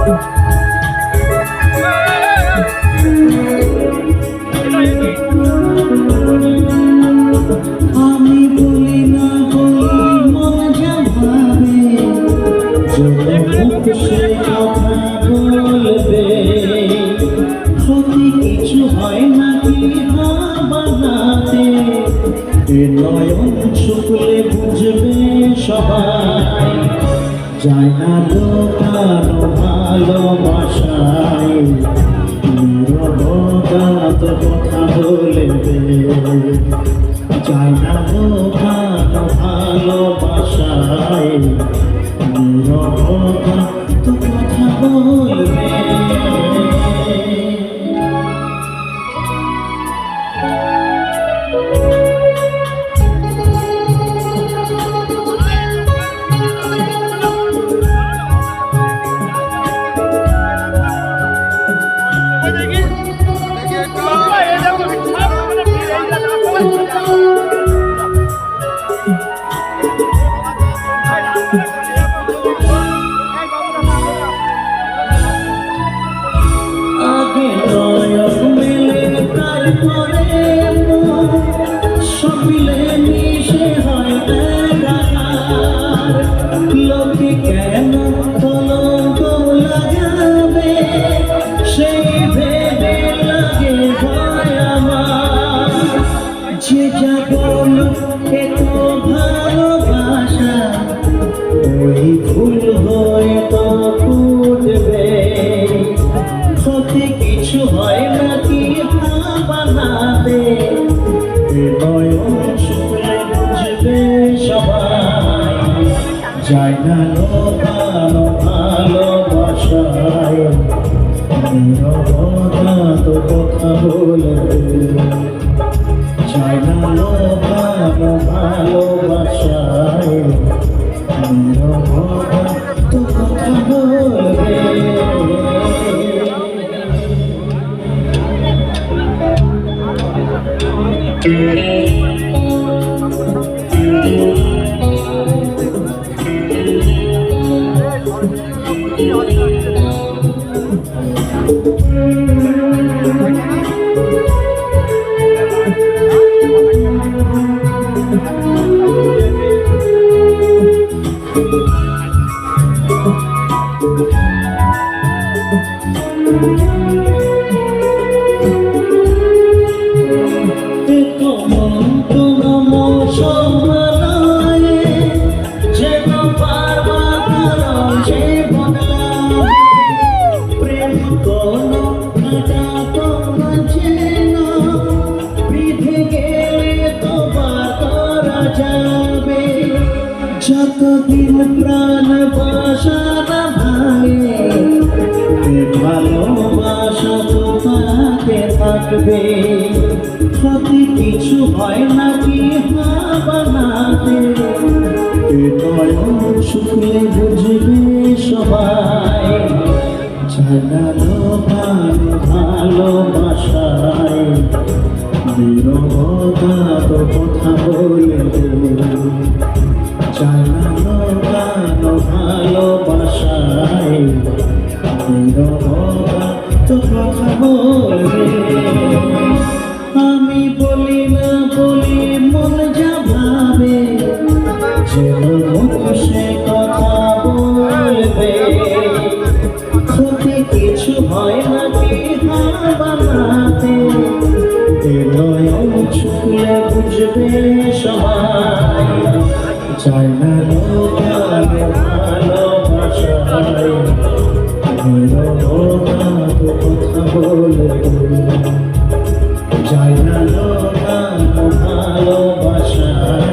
আমি বলি না বলি মন যা ভাবে যত সে কথা বলবে ক্ষতি কিছু হয় নাকি বানাতে নয়ন শুকলে বুঝবে সবাই যায় না দোকানো ভালোবাসায় নীরবতা তো কথা বলবে যায় না দোকানো ভালোবাসায় নীরবতা তো কথা বলবে আগে নয়ন মেলে তারপরে সবিলে মিশে হয় লোকে কেন কলঙ্ক লাগাবে সেই ভেবে লাগে ভয় আমার যে যা বল এতো ভালোবাসা ওই ভুল হয়ে তো ফুটবে ক্ষতি কিছু হয় নাকি বানাতে নয়ন শুনে বুঝবে সবাই যায় না লোকানো ভালোবাসায় নীরবতা তো কথা বলবে যায় না লোকানো ভালোবাসায় নীরবতা তো কথা বলবে যতদিন প্রাণ বাসা ভাঙে ভালোবাসা তোমাকে থাকবে ক্ষতি কিছু হয় নাকি বানাতে নয়ন শুকলে বুঝবে সবাই জানালো ভালোবাসায় নীরবতা তো কথা বলবে জানালো ভালোবাসায় নীরবতা তো কথা বলবে আমি বলি না বলি মন যা ভাবে যে সে কথা বলবে ক্ষতি কিছু হয় নাকি বানাতে নয়ন ছুঁয়ে বুঝবে সবাই যায় না লোকানো ভালোবাসায় নীরবতা তো কথা বলবে যায় না লোকানো ভালোবাসায়